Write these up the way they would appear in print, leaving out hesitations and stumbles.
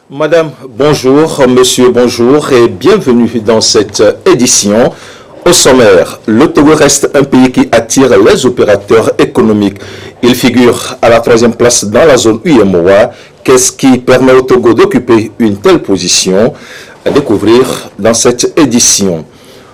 Madame, bonjour, monsieur, bonjour et bienvenue dans cette édition. Au sommaire, le Togo reste un pays qui attire les opérateurs économiques. Il figure à la 3e place dans la zone UEMOA. Qu'est-ce qui permet au Togo d'occuper une telle position? À découvrir dans cette édition.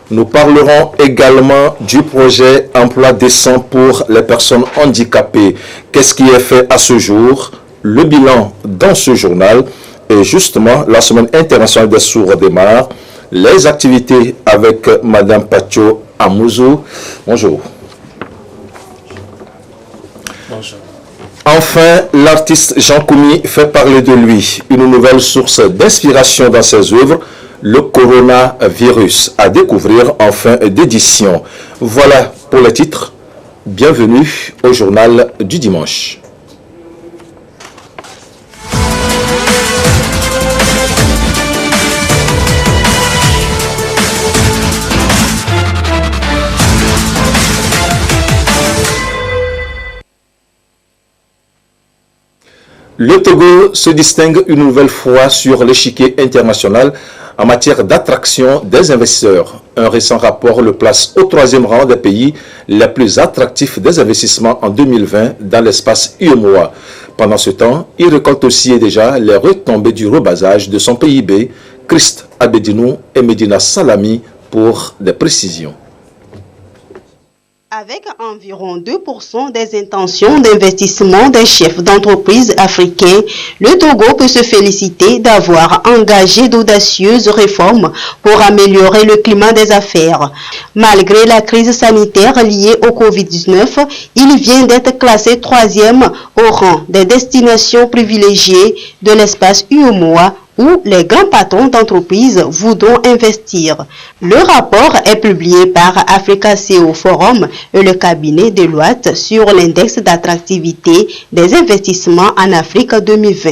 Nous parlerons également du projet Emploi décent pour les personnes handicapées. Qu'est-ce qui est fait à ce jour? Le bilan dans ce journal. Et justement, la semaine internationale des sourds démarre. Les activités avec Madame Pacho Amouzou. Bonjour. Bonjour. Enfin, l'artiste Jean Koumi fait parler de lui. Une nouvelle source d'inspiration dans ses œuvres, le coronavirus, à découvrir en fin d'édition. Voilà pour les titres. Bienvenue au journal du dimanche. Le Togo se distingue une nouvelle fois sur l'échiquier international en matière d'attraction des investisseurs. Un récent rapport le place au 3e rang des pays les plus attractifs des investissements en 2020 dans l'espace UEMOA. Pendant ce temps, il récolte aussi déjà les retombées du rebasage de son PIB. Christ Abedinou et Medina Salami pour des précisions. Avec environ 2% des intentions d'investissement des chefs d'entreprise africains, le Togo peut se féliciter d'avoir engagé d'audacieuses réformes pour améliorer le climat des affaires. Malgré la crise sanitaire liée au Covid-19, il vient d'être classé 3e au rang des destinations privilégiées de l'espace UEMOA où les grands patrons d'entreprises voudront investir. Le rapport est publié par Africa CEO Forum et le cabinet Deloitte sur l'index d'attractivité des investissements en Afrique 2020.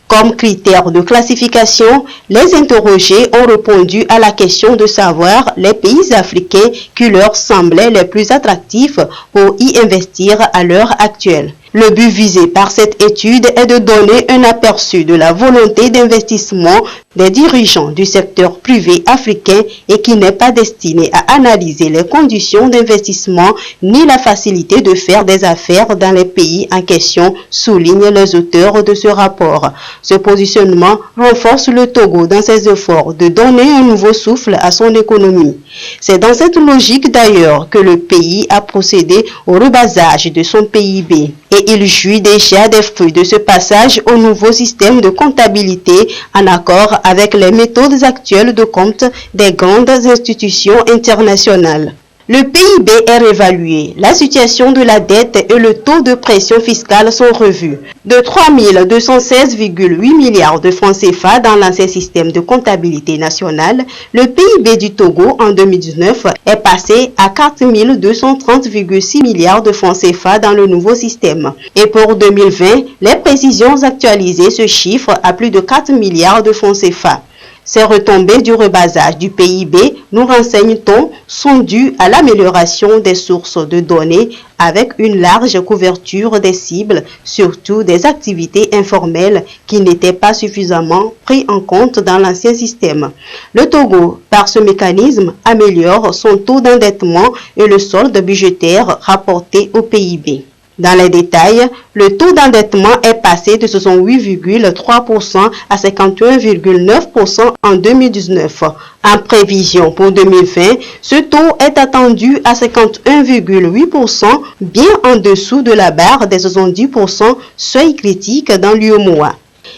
Comme critère de classification, les interrogés ont répondu à la question de savoir les pays africains qui leur semblaient les plus attractifs pour y investir à l'heure actuelle. Le but visé par cette étude est de donner un aperçu de la volonté d'investissement des dirigeants du secteur privé africain et qui n'est pas destiné à analyser les conditions d'investissement ni la facilité de faire des affaires dans les pays en question, soulignent les auteurs de ce rapport. Ce positionnement renforce le Togo dans ses efforts de donner un nouveau souffle à son économie. C'est dans cette logique d'ailleurs que le pays a procédé au rebasage de son PIB. Et il jouit déjà des fruits de ce passage au nouveau système de comptabilité en accord avec les méthodes actuelles de compte des grandes institutions internationales. Le PIB est réévalué, la situation de la dette et le taux de pression fiscale sont revus. De 3 216,8 milliards de francs CFA dans l'ancien système de comptabilité nationale, le PIB du Togo en 2019 est passé à 4 230,6 milliards de francs CFA dans le nouveau système. Et pour 2020, les précisions actualisées se chiffrent à plus de 4 milliards de francs CFA. Ces retombées du rebasage du PIB, nous renseigne-t-on, sont dues à l'amélioration des sources de données avec une large couverture des cibles, surtout des activités informelles qui n'étaient pas suffisamment prises en compte dans l'ancien système. Le Togo, par ce mécanisme, améliore son taux d'endettement et le solde budgétaire rapporté au PIB. Dans les détails, le taux d'endettement est passé de 68,3% à 51,9% en 2019. En prévision pour 2020, ce taux est attendu à 51,8%, bien en dessous de la barre des 70%, seuil critique dans l'UEMOA.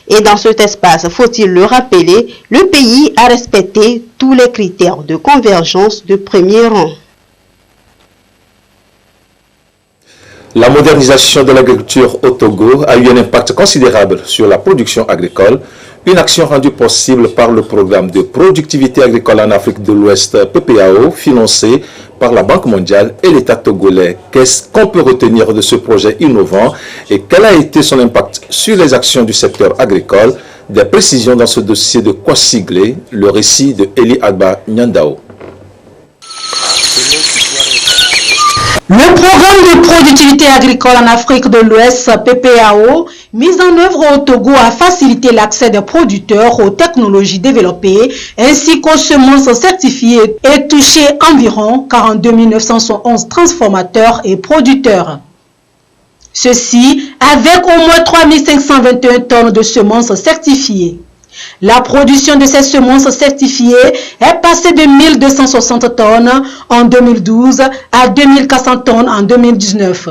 Et dans cet espace, faut-il le rappeler, le pays a respecté tous les critères de convergence de premier rang. La modernisation de l'agriculture au Togo a eu un impact considérable sur la production agricole, une action rendue possible par le programme de productivité agricole en Afrique de l'Ouest PPAO, financé par la Banque mondiale et l'État togolais. Qu'est-ce qu'on peut retenir de ce projet innovant et quel a été son impact sur les actions du secteur agricole? Des précisions dans ce dossier de Kwasiglé, le récit de Eli Agba Nyandao. Le programme de productivité agricole en Afrique de l'Ouest, PPAO, mis en œuvre au Togo a facilité l'accès des producteurs aux technologies développées ainsi qu'aux semences certifiées et touché environ 42 911 transformateurs et producteurs. Ceci avec au moins 3 521 tonnes de semences certifiées. La production de ces semences certifiées est passée de 1260 tonnes en 2012 à 2400 tonnes en 2019.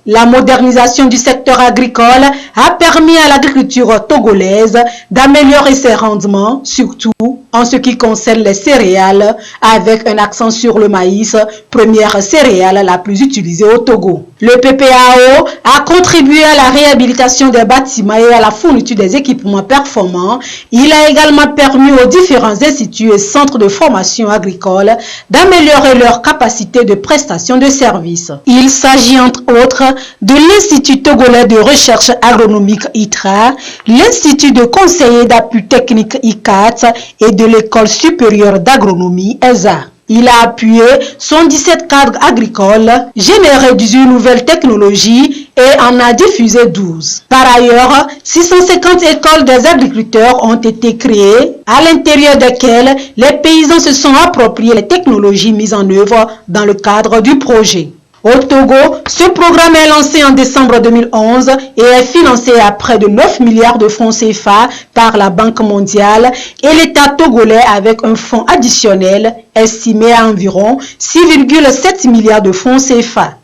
La modernisation du secteur agricole a permis à l'agriculture togolaise d'améliorer ses rendements, surtout en ce qui concerne les céréales, avec un accent sur le maïs, première céréale la plus utilisée au Togo. Le PPAO a contribué à la réhabilitation des bâtiments et à la fourniture des équipements performants. Il a également permis aux différents instituts et centres de formation agricole d'améliorer leur capacité de prestation de services. Il s'agit entre autres de l'Institut togolais de recherche agronomique ITRA, l'Institut de conseiller d'appui technique ICAT et de l'École supérieure d'agronomie ESA. Il a appuyé 117 cadres agricoles, généré 18 nouvelles technologies et en a diffusé 12. Par ailleurs, 650 écoles des agriculteurs ont été créées, à l'intérieur desquelles les paysans se sont appropriés les technologies mises en œuvre dans le cadre du projet. Au Togo, ce programme est lancé en décembre 2011 et est financé à près de 9 milliards de francs CFA par la Banque mondiale et l'État togolais avec un fonds additionnel estimé à environ 6,7 milliards de francs CFA.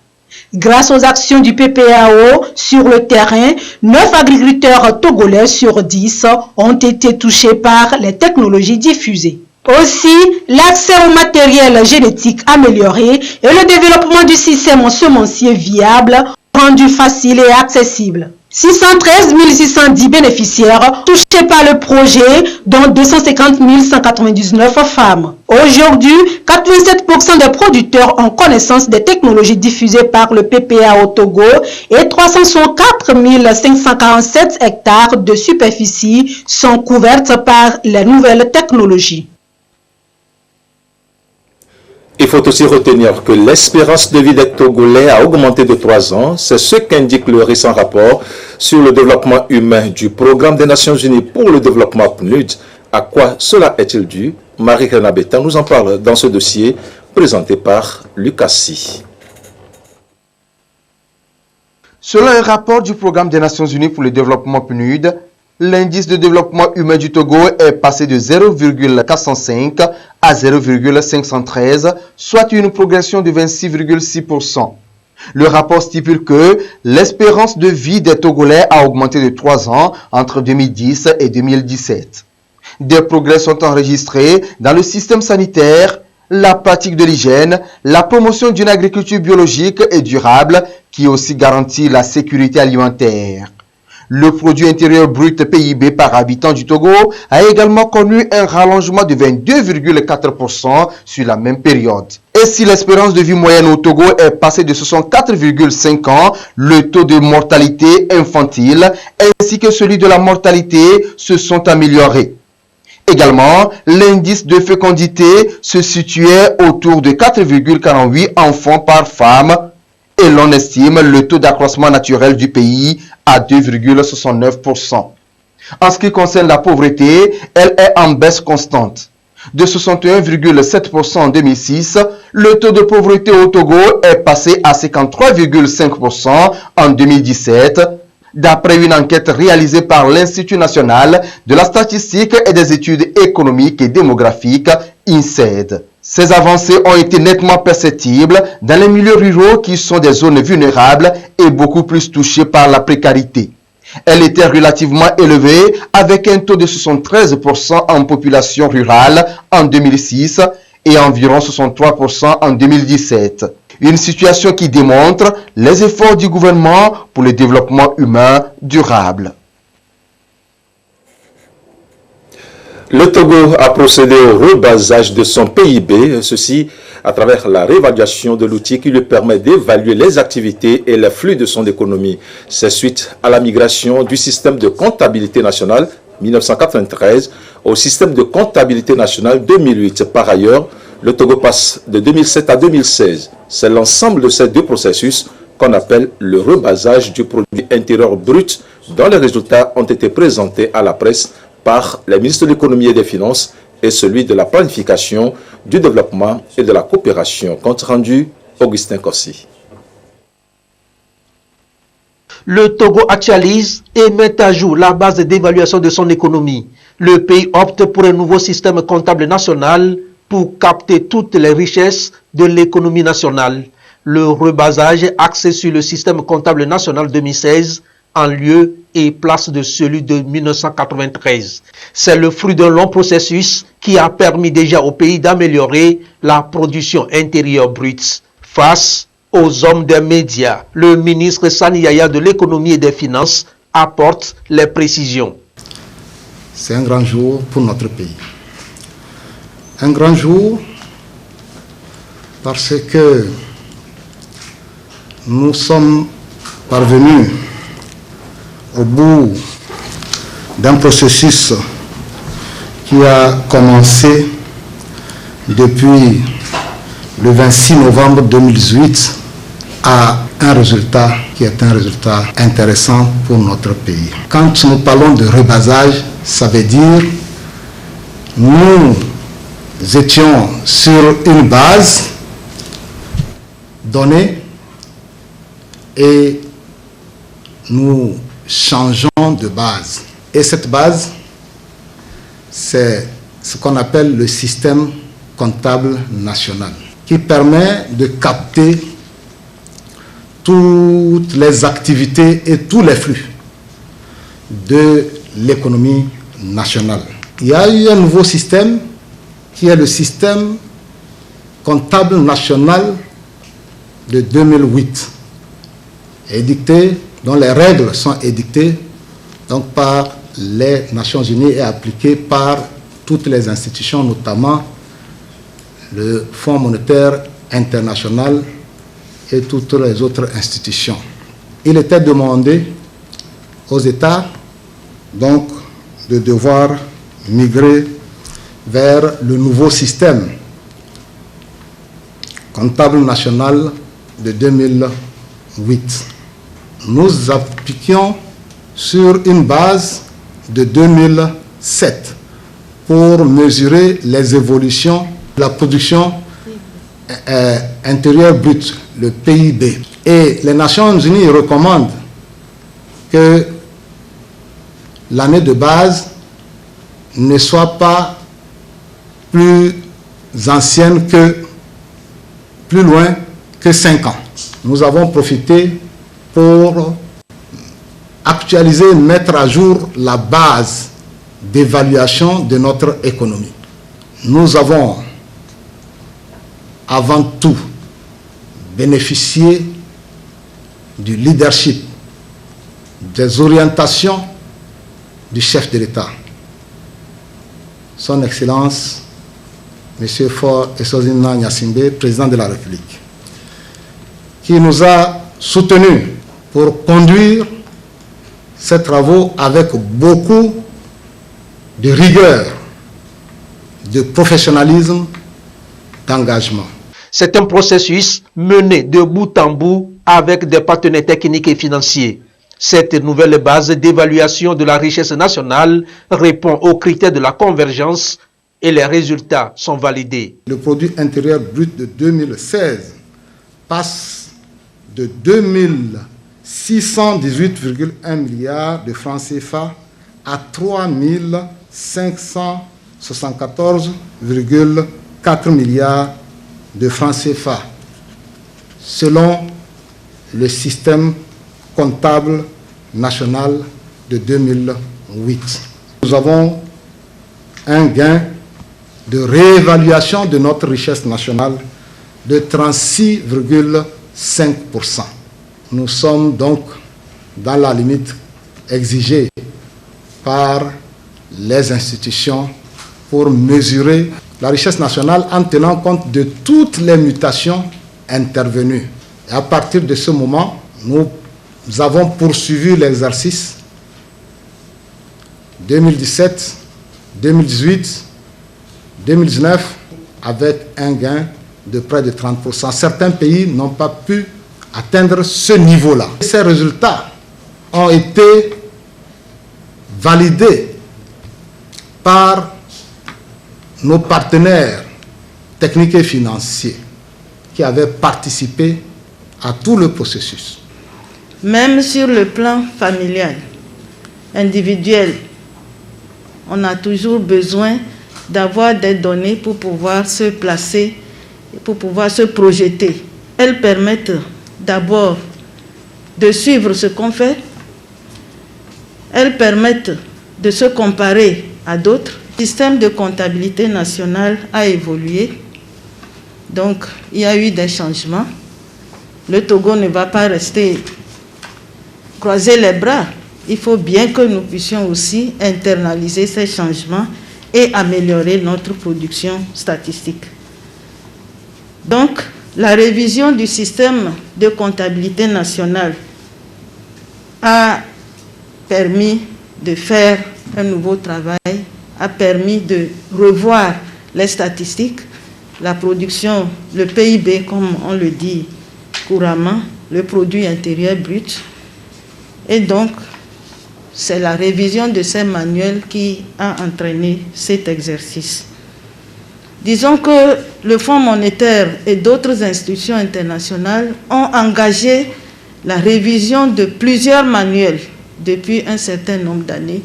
Grâce aux actions du PPAO sur le terrain, 9 agriculteurs togolais sur 10 ont été touchés par les technologies diffusées. Aussi, l'accès au matériel génétique amélioré et le développement du système semencier viable rendu facile et accessible. 613 610 bénéficiaires touchés par le projet, dont 250 199 femmes. Aujourd'hui, 87% des producteurs ont connaissance des technologies diffusées par le PPA au Togo et 304 547 hectares de superficie sont couvertes par les nouvelles technologies. Il faut aussi retenir que l'espérance de vie des Togolais a augmenté de 3 ans. C'est ce qu'indique le récent rapport sur le développement humain du Programme des Nations Unies pour le développement PNUD. À quoi cela est-il dû? Marie-Réna Bétan nous en parle dans ce dossier présenté par Lucas Si. Selon un rapport du Programme des Nations Unies pour le développement PNUD, l'indice de développement humain du Togo est passé de 0,405 à 0,513, soit une progression de 26,6%. Le rapport stipule que l'espérance de vie des Togolais a augmenté de 3 ans entre 2010 et 2017. Des progrès sont enregistrés dans le système sanitaire, la pratique de l'hygiène, la promotion d'une agriculture biologique et durable qui aussi garantit la sécurité alimentaire. Le produit intérieur brut PIB par habitant du Togo a également connu un rallongement de 22,4% sur la même période. Et si l'espérance de vie moyenne au Togo est passée de 64,5 ans, le taux de mortalité infantile ainsi que celui de la mortalité se sont améliorés. Également, l'indice de fécondité se situait autour de 4,48 enfants par femme et l'on estime le taux d'accroissement naturel du pays à 2,69%. En ce qui concerne la pauvreté, elle est en baisse constante. De 61,7% en 2006, le taux de pauvreté au Togo est passé à 53,5% en 2017, d'après une enquête réalisée par l'Institut national de la statistique et des études économiques et démographiques, INSED. Ces avancées ont été nettement perceptibles dans les milieux ruraux qui sont des zones vulnérables et beaucoup plus touchées par la précarité. Elle était relativement élevée avec un taux de 73% en population rurale en 2006 et environ 63% en 2017. Une situation qui démontre les efforts du gouvernement pour le développement humain durable. Le Togo a procédé au rebasage de son PIB, ceci à travers la réévaluation de l'outil qui lui permet d'évaluer les activités et les flux de son économie. C'est suite à la migration du système de comptabilité nationale 1993 au système de comptabilité nationale 2008. Par ailleurs, Le Togo passe de 2007 à 2016. C'est l'ensemble de ces deux processus qu'on appelle le rebasage du produit intérieur brut, dont les résultats ont été présentés à la presse par les ministres de l'économie et des finances et celui de la planification, du développement et de la coopération. Compte rendu, Augustin Corsi. Le Togo actualise et met à jour la base d'évaluation de son économie. Le pays opte pour un nouveau système comptable national pour capter toutes les richesses de l'économie nationale. Le rebasage est axé sur le système comptable national 2016 en lieu et place de celui de 1993. C'est le fruit d'un long processus qui a permis déjà au pays d'améliorer la production intérieure brute. Face aux hommes des médias, le ministre Sani Yaya de l'économie et des finances apporte les précisions. C'est un grand jour pour notre pays. Un grand jour parce que nous sommes parvenus au bout d'un processus qui a commencé depuis le 26 novembre 2018 à un résultat qui est un résultat intéressant pour notre pays. Quand nous parlons de rebasage, ça veut dire nous étions sur une base donnée et nous changeons de base. Et cette base, c'est ce qu'on appelle le système comptable national, qui permet de capter toutes les activités et tous les flux de l'économie nationale. Il y a eu un nouveau système qui est le système comptable national de 2008, édicté, dont les règles sont édictées donc, par les Nations Unies et appliquées par toutes les institutions, notamment le Fonds monétaire international et toutes les autres institutions. Il était demandé aux États donc de devoir migrer vers le nouveau système comptable national de 2008. Nous appliquions sur une base de 2007 pour mesurer les évolutions de la production intérieure brute, le PIB. Et les Nations Unies recommandent que l'année de base ne soit pas plus ancienne que, plus loin que 5 ans. Nous avons profité pour actualiser, mettre à jour la base d'évaluation de notre économie. Nous avons avant tout bénéficié du leadership, des orientations du chef de l'État, Son Excellence M. Faure Essozinna Gnassingbé, président de la République, qui nous a soutenus pour conduire ces travaux avec beaucoup de rigueur, de professionnalisme, d'engagement. C'est un processus mené de bout en bout avec des partenaires techniques et financiers. Cette nouvelle base d'évaluation de la richesse nationale répond aux critères de la convergence et les résultats sont validés. Le produit intérieur brut de 2016 passe de 2618,1 milliards de francs CFA à 3574,4 milliards de francs CFA, selon le système comptable national de 2008. Nous avons un gain de réévaluation de notre richesse nationale de 36,5%. Nous sommes donc dans la limite exigée par les institutions pour mesurer la richesse nationale en tenant compte de toutes les mutations intervenues. Et à partir de ce moment, nous avons poursuivi l'exercice 2017, 2018, 2019 avec un gain de près de 30%. Certains pays n'ont pas pu atteindre ce niveau-là. Ces résultats ont été validés par nos partenaires techniques et financiers qui avaient participé à tout le processus. Même sur le plan familial, individuel, on a toujours besoin d'avoir des données pour pouvoir se placer, pour pouvoir se projeter. Elles permettent d'abord de suivre ce qu'on fait. Elles permettent de se comparer à d'autres. Le système de comptabilité nationale a évolué. Donc, il y a eu des changements. Le Togo ne va pas rester croiser les bras. Il faut bien que nous puissions aussi internaliser ces changements et améliorer notre production statistique. Donc, la révision du système de comptabilité nationale a permis de faire un nouveau travail, a permis de revoir les statistiques, la production, le PIB, comme on le dit couramment, le produit intérieur brut. Et donc, c'est la révision de ces manuels qui a entraîné cet exercice. Disons que le Fonds monétaire et d'autres institutions internationales ont engagé la révision de plusieurs manuels depuis un certain nombre d'années.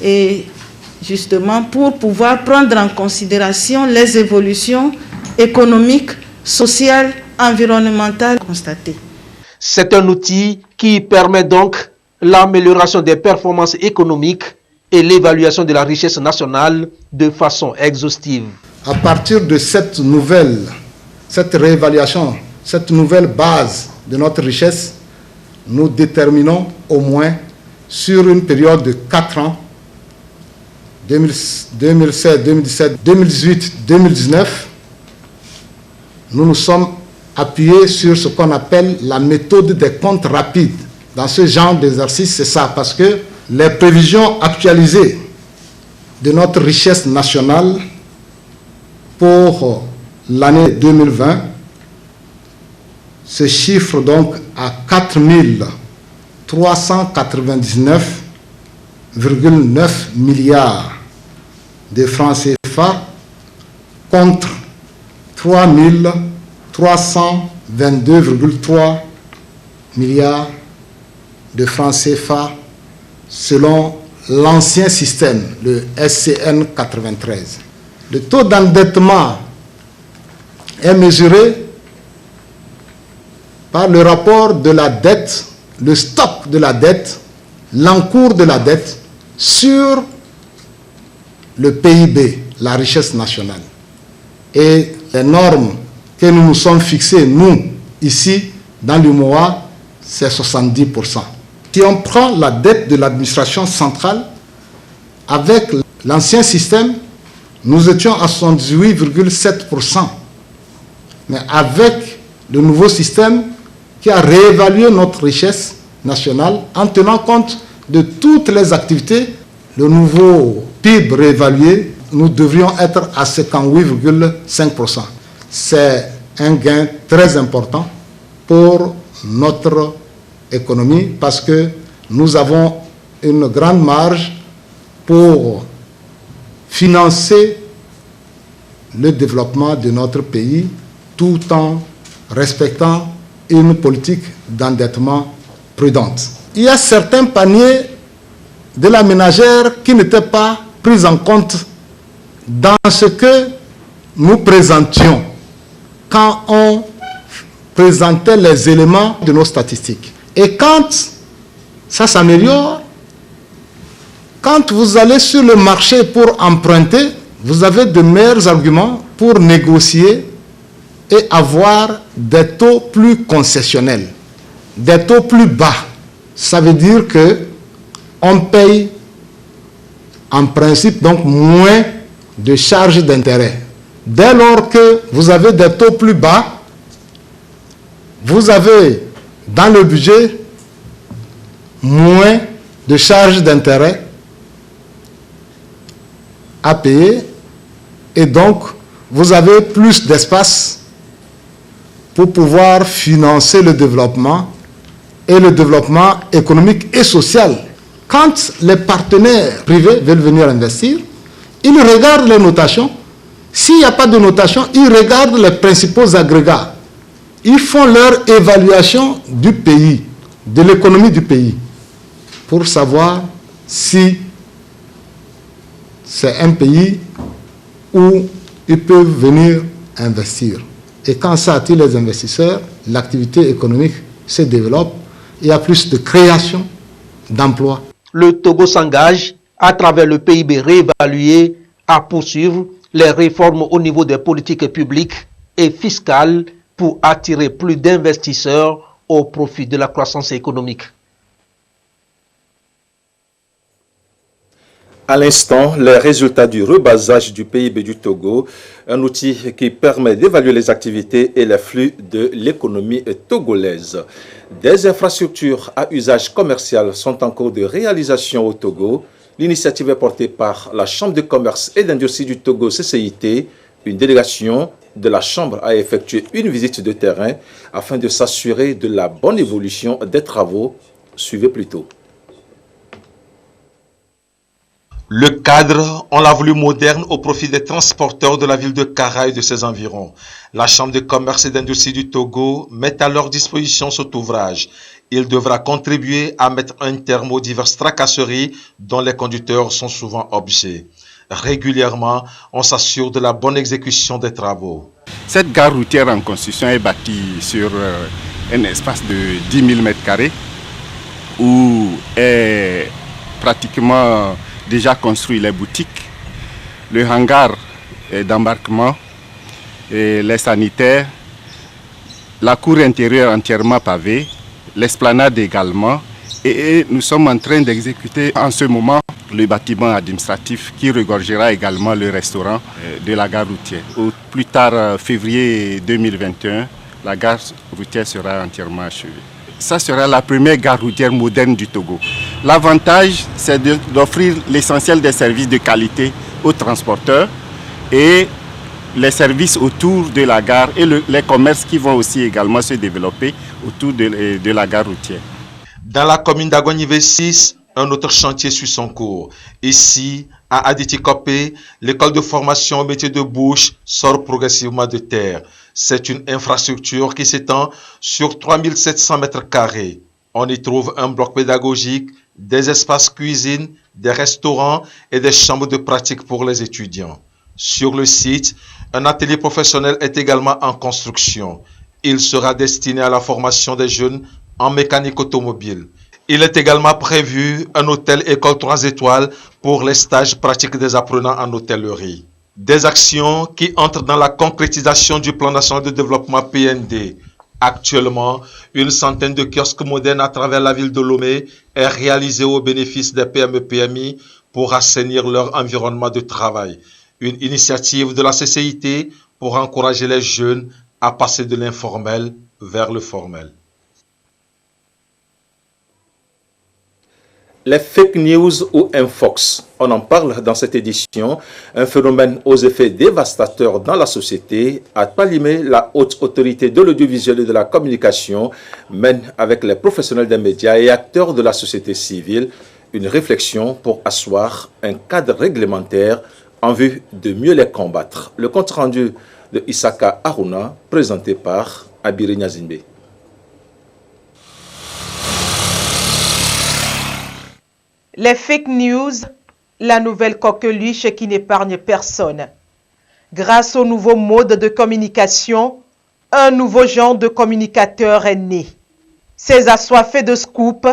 Et justement, pour pouvoir prendre en considération les évolutions économiques, sociales, environnementales constatées. C'est un outil qui permet donc l'amélioration des performances économiques et l'évaluation de la richesse nationale de façon exhaustive. À partir de cette réévaluation, cette nouvelle base de notre richesse, nous déterminons au moins sur une période de 4 ans, 2016, 2017, 2018, 2019, nous nous sommes appuyés sur ce qu'on appelle la méthode des comptes rapides. Dans ce genre d'exercice, c'est ça, parce que les prévisions actualisées de notre richesse nationale pour l'année 2020 se chiffrent donc à 4 399,9 milliards de francs CFA contre 3 322,3 milliards de francs CFA selon l'ancien système, le SCN 93. Le taux d'endettement est mesuré par le rapport de la dette, le stock de la dette, l'encours de la dette sur le PIB, la richesse nationale. Et les normes que nous nous sommes fixées, nous, ici, dans l'UMOA, c'est 70%. Si on prend la dette de l'administration centrale, avec l'ancien système, nous étions à 78,7%. Mais avec le nouveau système qui a réévalué notre richesse nationale en tenant compte de toutes les activités, le nouveau PIB réévalué, nous devrions être à 58,5%. C'est un gain très important pour notre économie parce que nous avons une grande marge pour financer le développement de notre pays tout en respectant une politique d'endettement prudente. Il y a certains paniers de la ménagère qui n'étaient pas pris en compte dans ce que nous présentions quand on présentait les éléments de nos statistiques. Et quand ça s'améliore, quand vous allez sur le marché pour emprunter, vous avez de meilleurs arguments pour négocier et avoir des taux plus concessionnels, des taux plus bas. Ça veut dire qu'on paye en principe donc moins de charges d'intérêt. Dès lors que vous avez des taux plus bas, vous avez dans le budget moins de charges d'intérêt à payer et donc vous avez plus d'espace pour pouvoir financer le développement et le développement économique et social. Quand les partenaires privés veulent venir investir, ils regardent les notations. S'il n'y a pas de notation, ils regardent les principaux agrégats. Ils font leur évaluation du pays, de l'économie du pays, pour savoir si c'est un pays où ils peuvent venir investir. Et quand ça attire les investisseurs, l'activité économique se développe, il y a plus de création d'emplois. Le Togo s'engage, à travers le PIB réévalué, à poursuivre les réformes au niveau des politiques publiques et fiscales pour attirer plus d'investisseurs au profit de la croissance économique. À l'instant, les résultats du rebasage du PIB du Togo, un outil qui permet d'évaluer les activités et les flux de l'économie togolaise. Des infrastructures à usage commercial sont en cours de réalisation au Togo. L'initiative est portée par la Chambre de commerce et d'industrie du Togo, CCIT. Une délégation de la Chambre a effectué une visite de terrain afin de s'assurer de la bonne évolution des travaux. Suivez plutôt. Le cadre, on l'a voulu moderne au profit des transporteurs de la ville de Kara et de ses environs. La Chambre de commerce et d'industrie du Togo met à leur disposition cet ouvrage. Il devra contribuer à mettre un terme aux diverses tracasseries dont les conducteurs sont souvent objets. Régulièrement, on s'assure de la bonne exécution des travaux. Cette gare routière en construction est bâtie sur un espace de 10 000 m² où est pratiquement déjà construit les boutiques, le hangar d'embarquement, les sanitaires, la cour intérieure entièrement pavée, l'esplanade également. Et nous sommes en train d'exécuter en ce moment le bâtiment administratif qui regorgera également le restaurant de la gare routière. Au plus tard, février 2021, la gare routière sera entièrement achevée. Ça sera la première gare routière moderne du Togo. L'avantage, c'est d'offrir l'essentiel des services de qualité aux transporteurs et les services autour de la gare et les commerces qui vont aussi également se développer autour de la gare routière. Dans la commune d'Agonive 6, un autre chantier suit son cours. Ici, à Aditi-Kopé, l'école de formation au métier de bouche sort progressivement de terre. C'est une infrastructure qui s'étend sur 3700 m². On y trouve un bloc pédagogique, des espaces cuisine, des restaurants et des chambres de pratique pour les étudiants. Sur le site, un atelier professionnel est également en construction. Il sera destiné à la formation des jeunes en mécanique automobile. Il est également prévu un hôtel-école 3 étoiles pour les stages pratiques des apprenants en hôtellerie. Des actions qui entrent dans la concrétisation du plan national de développement PND. Actuellement, une centaine de kiosques modernes à travers la ville de Lomé est réalisée au bénéfice des PME-PMI pour assainir leur environnement de travail. Une initiative de la CCIT pour encourager les jeunes à passer de l'informel vers le formel. Les fake news ou infox, on en parle dans cette édition, un phénomène aux effets dévastateurs dans la société. À Palimé, la haute autorité de l'audiovisuel et de la communication mène avec les professionnels des médias et acteurs de la société civile une réflexion pour asseoir un cadre réglementaire en vue de mieux les combattre. Le compte rendu de Isaka Aruna, présenté par Abiri Nyazimbe. Les fake news, la nouvelle coqueluche qui n'épargne personne. Grâce au nouveau mode de communication, un nouveau genre de communicateur est né. Ces assoiffés de scoop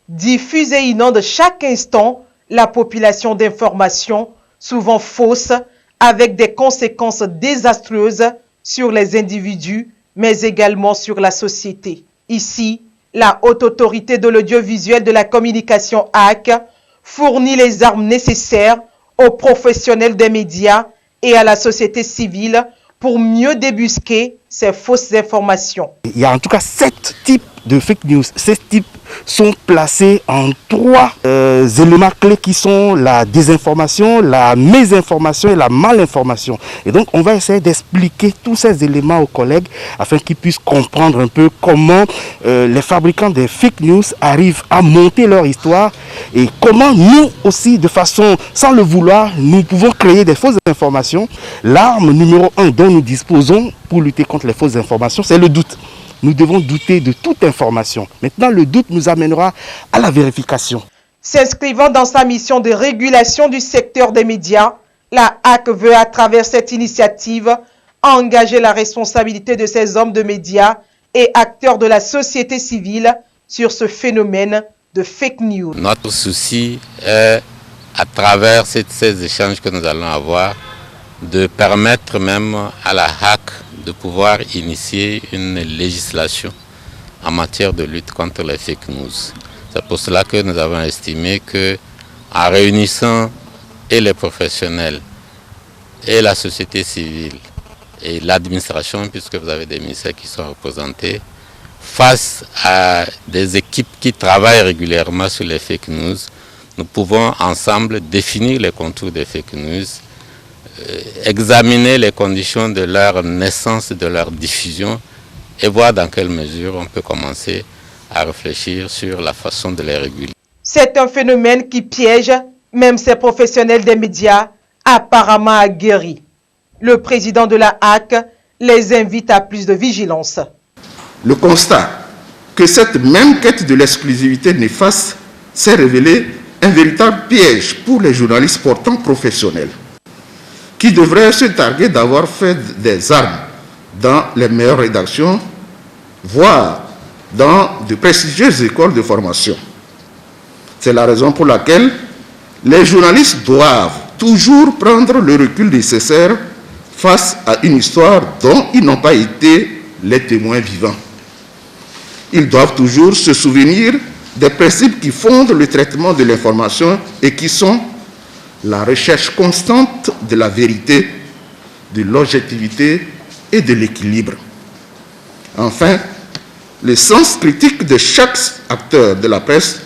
diffusent et inondent chaque instant la population d'informations, souvent fausses, avec des conséquences désastreuses sur les individus, mais également sur la société. Ici, la haute autorité de l'audiovisuel de la communication HAC fournit les armes nécessaires aux professionnels des médias et à la société civile pour mieux débusquer ces fausses informations. Il y a en tout cas 7 types de fake news, 7 types sont placés en 3 éléments clés qui sont la désinformation, la mésinformation et la malinformation. Et donc on va essayer d'expliquer tous ces éléments aux collègues afin qu'ils puissent comprendre un peu comment les fabricants des fake news arrivent à monter leur histoire et comment nous aussi, de façon sans le vouloir, nous pouvons créer des fausses informations. L'arme numéro 1 dont nous disposons pour lutter contre les fausses informations, c'est le doute. Nous devons douter de toute information. Maintenant, le doute nous amènera à la vérification. S'inscrivant dans sa mission de régulation du secteur des médias, la HAC veut, à travers cette initiative, engager la responsabilité de ces hommes de médias et acteurs de la société civile sur ce phénomène de fake news. Notre souci est, à travers ces échanges que nous allons avoir, de permettre même à la HAC de pouvoir initier une législation en matière de lutte contre les fake news. C'est pour cela que nous avons estimé que, en réunissant et les professionnels et la société civile et l'administration, puisque vous avez des ministères qui sont représentés, face à des équipes qui travaillent régulièrement sur les fake news, nous pouvons ensemble définir les contours des fake news, examiner les conditions de leur naissance, de leur diffusion et voir dans quelle mesure on peut commencer à réfléchir sur la façon de les réguler. C'est un phénomène qui piège même ces professionnels des médias apparemment aguerris. Le président de la HAC les invite à plus de vigilance. Le constat que cette même quête de l'exclusivité néfaste s'est révélé un véritable piège pour les journalistes portant professionnels, qui devraient se targuer d'avoir fait des armes dans les meilleures rédactions, voire dans de prestigieuses écoles de formation. C'est la raison pour laquelle les journalistes doivent toujours prendre le recul nécessaire face à une histoire dont ils n'ont pas été les témoins vivants. Ils doivent toujours se souvenir des principes qui fondent le traitement de l'information et qui sont la recherche constante de la vérité, de l'objectivité et de l'équilibre. Enfin, le sens critique de chaque acteur de la presse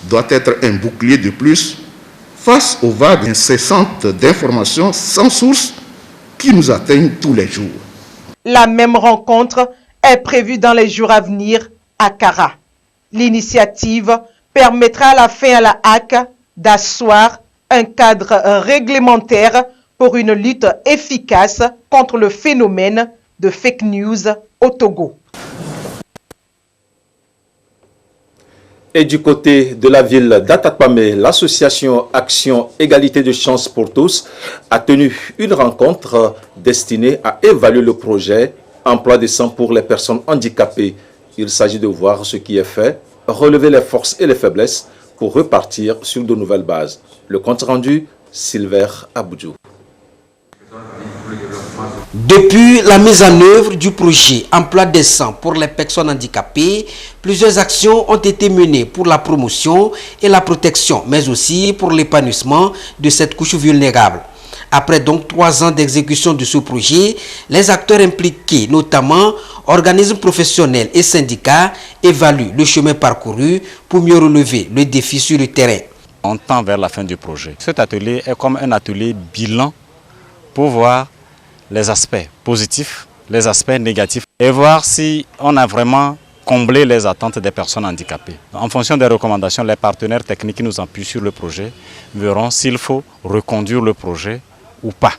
doit être un bouclier de plus face aux vagues incessantes d'informations sans source qui nous atteignent tous les jours. La même rencontre est prévue dans les jours à venir à Kara. L'initiative permettra à la fin à la HAC d'asseoir un cadre réglementaire pour une lutte efficace contre le phénomène de fake news au Togo. Et du côté de la ville d'Atatpamé, l'association Action Égalité de Chance pour tous a tenu une rencontre destinée à évaluer le projet Emploi décent pour les personnes handicapées. Il s'agit de voir ce qui est fait, relever les forces et les faiblesses pour repartir sur de nouvelles bases. Le compte rendu, Silver Aboudjou. Depuis la mise en œuvre du projet Emploi décent pour les personnes handicapées, plusieurs actions ont été menées pour la promotion et la protection, mais aussi pour l'épanouissement de cette couche vulnérable. Après donc 3 ans d'exécution de ce projet, les acteurs impliqués, notamment organismes professionnels et syndicats, évaluent le chemin parcouru pour mieux relever le défi sur le terrain. On tend vers la fin du projet. Cet atelier est comme un atelier bilan pour voir les aspects positifs, les aspects négatifs et voir si on a vraiment comblé les attentes des personnes handicapées. En fonction des recommandations, les partenaires techniques qui nous appuient sur le projet verront s'il faut reconduire le projet ou pas.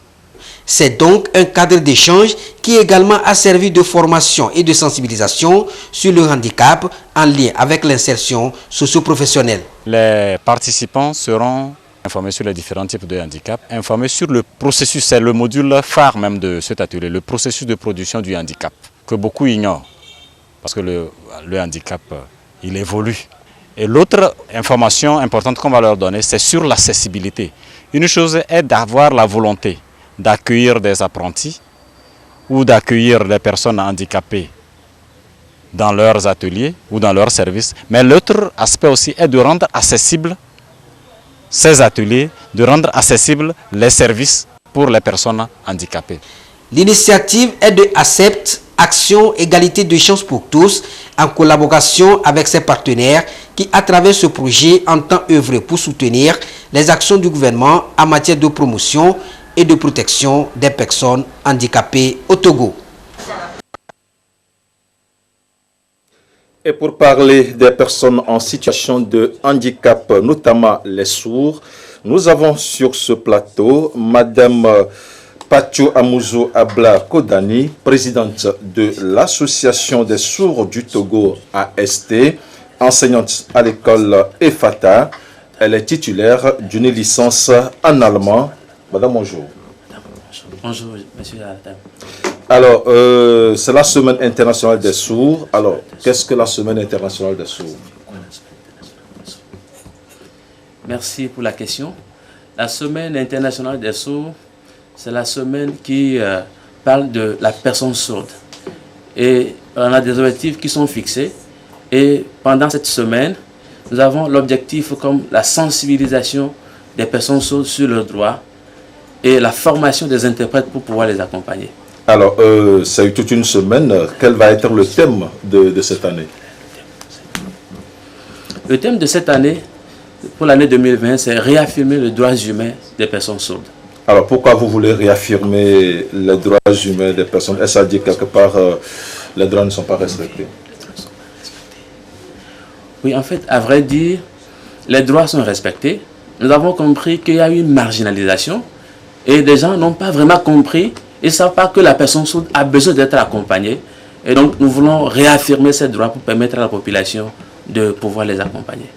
C'est donc un cadre d'échange qui également a servi de formation et de sensibilisation sur le handicap en lien avec l'insertion socio-professionnelle. Les participants seront informés sur les différents types de handicap, informés sur le processus, c'est le module phare même de cet atelier, le processus de production du handicap, que beaucoup ignorent, parce que le handicap, il évolue. Et l'autre information importante qu'on va leur donner, c'est sur l'accessibilité. Une chose est d'avoir la volonté d'accueillir des apprentis ou d'accueillir des personnes handicapées dans leurs ateliers ou dans leurs services, mais l'autre aspect aussi est de rendre accessible ces ateliers, de rendre accessibles les services pour les personnes handicapées. L'initiative est de ACEPT, Action Égalité de chances pour tous, en collaboration avec ses partenaires qui, à travers ce projet, entend œuvrer pour soutenir les actions du gouvernement en matière de promotion et de protection des personnes handicapées au Togo. Et pour parler des personnes en situation de handicap, notamment les sourds, nous avons sur ce plateau Madame Patio Amuzo Abla Kodani, présidente de l'Association des sourds du Togo AST, enseignante à l'école EFATA. Elle est titulaire d'une licence en allemand. Madame, bonjour. Bonjour, monsieur Alain. Alors, c'est la Semaine internationale des sourds. Alors, qu'est-ce que la Semaine internationale des sourds? Merci pour la question. La Semaine internationale des sourds, c'est la semaine qui parle de la personne sourde. Et on a des objectifs qui sont fixés. Et pendant cette semaine, nous avons l'objectif comme la sensibilisation des personnes sourdes sur leurs droits et la formation des interprètes pour pouvoir les accompagner. Alors, c'est toute une semaine. Quel va être le thème de cette année? Le thème de cette année, pour l'année 2020, c'est réaffirmer les droits humains des personnes sourdes. Alors, pourquoi vous voulez réaffirmer les droits humains des personnes? Est-ce à dire quelque part, les droits ne sont pas respectés? Oui, en fait, à vrai dire, les droits sont respectés. Nous avons compris qu'il y a eu une marginalisation et des gens n'ont pas vraiment compris. Ils ne savent pas que la personne sourde a besoin d'être accompagnée. Et donc, nous voulons réaffirmer ces droits pour permettre à la population de pouvoir les accompagner.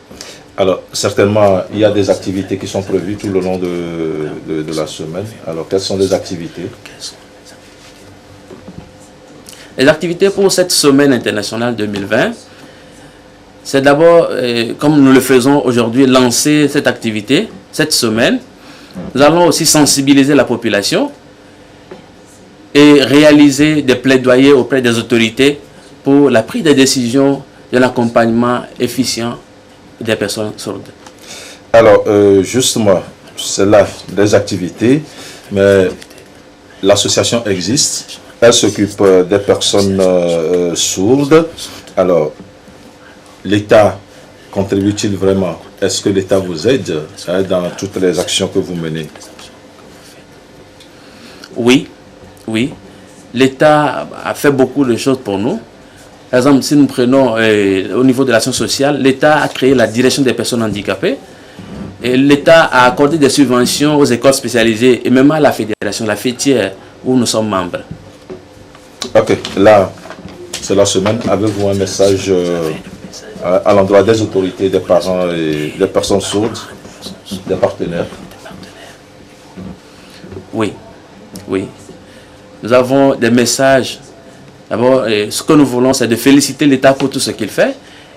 Alors, certainement, il y a des activités qui sont prévues tout le long de la semaine. Alors, quelles sont les activités? Les activités pour cette semaine internationale 2020, c'est d'abord, comme nous le faisons aujourd'hui, lancer cette activité, cette semaine. Nous allons aussi sensibiliser la population et réaliser des plaidoyers auprès des autorités pour la prise de décisions de l'accompagnement efficient des personnes sourdes. Alors, justement, c'est là des activités, mais l'association existe, elle s'occupe des personnes sourdes. Alors, l'État contribue-t-il vraiment? Est-ce que l'État vous aide dans toutes les actions que vous menez? Oui, oui. L'État a fait beaucoup de choses pour nous. Par exemple, si nous prenons au niveau de l'action sociale, l'État a créé la direction des personnes handicapées. Et l'État a accordé des subventions aux écoles spécialisées et même à la fédération, la fêtière, où nous sommes membres. Ok, là, c'est la semaine. Avez-vous un message à l'endroit des autorités, des parents et des personnes sourdes, des partenaires? Oui, oui. Nous avons des messages. D'abord, ce que nous voulons, c'est de féliciter l'État pour tout ce qu'il fait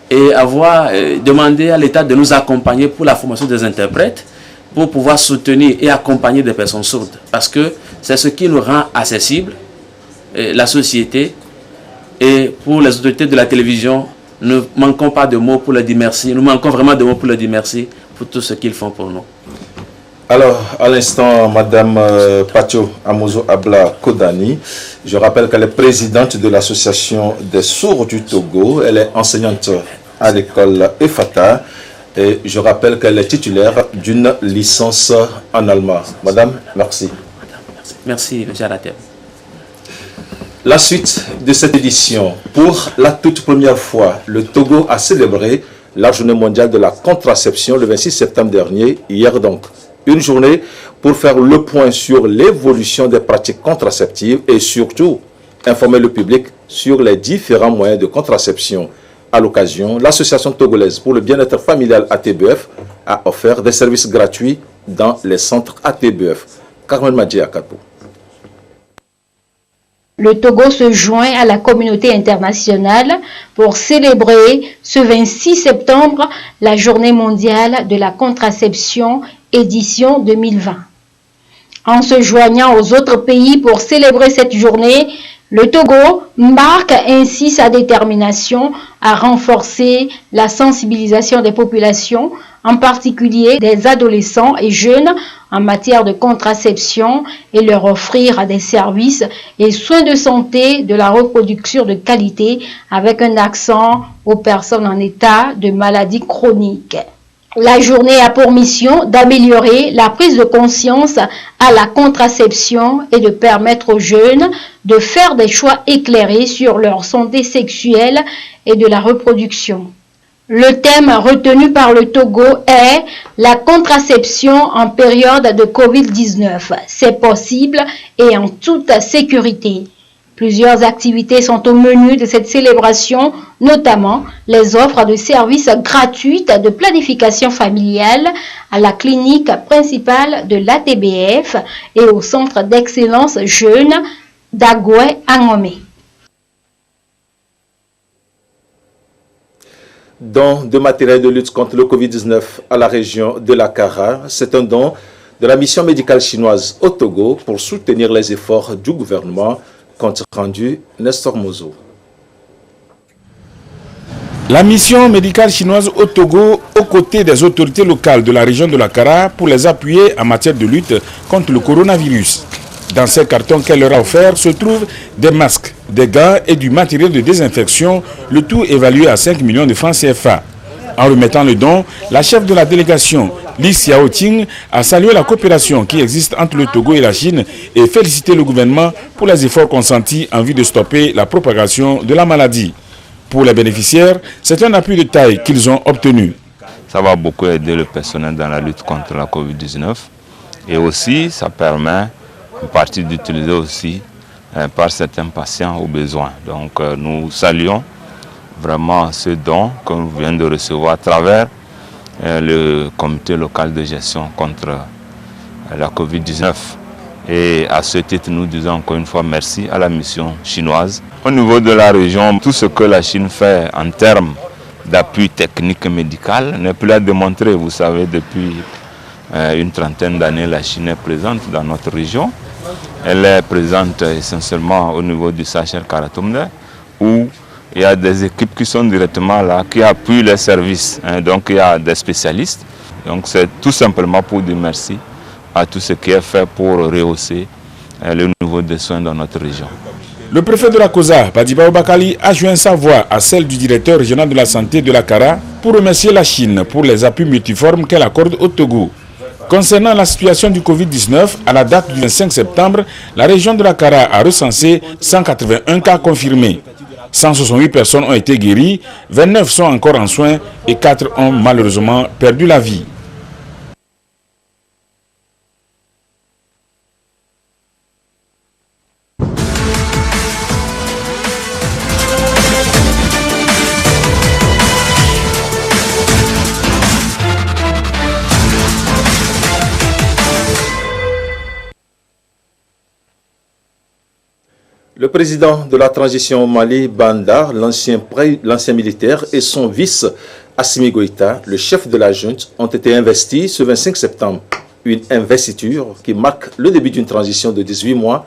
et avoir demandé à l'État de nous accompagner pour la formation des interprètes pour pouvoir soutenir et accompagner des personnes sourdes. Parce que c'est ce qui nous rend accessibles, la société. Et pour les autorités de la télévision, nous ne manquons pas de mots pour leur dire merci. Nous manquons vraiment de mots pour leur dire merci pour tout ce qu'ils font pour nous. Alors, à l'instant, Madame Patio Amuzo Abla Kodani, je rappelle qu'elle est présidente de l'Association des sourds du Togo. Elle est enseignante à l'école EFATA. Et je rappelle qu'elle est titulaire d'une licence en allemand. Madame, merci. Merci, M. Aratem. La suite de cette édition. Pour la toute première fois, le Togo a célébré la journée mondiale de la contraception le 26 septembre dernier, hier donc. Une journée pour faire le point sur l'évolution des pratiques contraceptives et surtout informer le public sur les différents moyens de contraception. À l'occasion, l'Association togolaise pour le bien-être familial ATBF a offert des services gratuits dans les centres ATBF. Carmen Madji Akapo. Le Togo se joint à la communauté internationale pour célébrer ce 26 septembre la journée mondiale de la contraception édition 2020. En se joignant aux autres pays pour célébrer cette journée, Le Togo marque ainsi sa détermination à renforcer la sensibilisation des populations, en particulier des adolescents et jeunes, en matière de contraception et leur offrir des services et soins de santé de la reproduction de qualité avec un accent aux personnes en état de maladie chronique. La journée a pour mission d'améliorer la prise de conscience à la contraception et de permettre aux jeunes de faire des choix éclairés sur leur santé sexuelle et de la reproduction. Le thème retenu par le Togo est la contraception en période de Covid-19. C'est possible et en toute sécurité. Plusieurs activités sont au menu de cette célébration, notamment les offres de services gratuites de planification familiale à la clinique principale de l'ATBF et au centre d'excellence jeune d'Agoué Angomé. Don de matériel de lutte contre le Covid-19 à la région de la Kara, c'est un don de la mission médicale chinoise au Togo pour soutenir les efforts du gouvernement. Compte rendu, Nestor Mozo. La mission médicale chinoise au Togo, aux côtés des autorités locales de la région de la Kara, pour les appuyer en matière de lutte contre le coronavirus. Dans ces cartons qu'elle leur a offerts se trouvent des masques, des gants et du matériel de désinfection, le tout évalué à 5 millions de francs CFA. En remettant le don, la chef de la délégation, Li Xiaoting, a salué la coopération qui existe entre le Togo et la Chine et félicité le gouvernement pour les efforts consentis en vue de stopper la propagation de la maladie. Pour les bénéficiaires, c'est un appui de taille qu'ils ont obtenu. Ça va beaucoup aider le personnel dans la lutte contre la Covid-19 et aussi ça permet en partie d'utiliser aussi par certains patients au besoin. Donc nous saluons vraiment ce don que nous venons de recevoir à travers le comité local de gestion contre la Covid-19. Et à ce titre, nous disons encore une fois merci à la mission chinoise. Au niveau de la région, tout ce que la Chine fait en termes d'appui technique et médical n'est plus à démontrer. Vous savez, depuis une trentaine d'années, la Chine est présente dans notre région. Elle est présente essentiellement au niveau du Sahel Karatumde, où il y a des équipes qui sont directement là, qui appuient les services. Donc il y a des spécialistes. Donc c'est tout simplement pour dire merci à tout ce qui est fait pour rehausser le niveau des soins dans notre région. Le préfet de la COSA, Badiba Bakali, a joint sa voix à celle du directeur régional de la santé de la Kara pour remercier la Chine pour les appuis multiformes qu'elle accorde au Togo. Concernant la situation du Covid-19, à la date du 25 septembre, la région de la Kara a recensé 181 cas confirmés. 168 personnes ont été guéries, 29 sont encore en soins et 4 ont malheureusement perdu la vie. Le président de la transition au Mali, Banda, l'ancien militaire, et son vice, Assimi Goïta, le chef de la junte, ont été investis ce 25 septembre. Une investiture qui marque le début d'une transition de 18 mois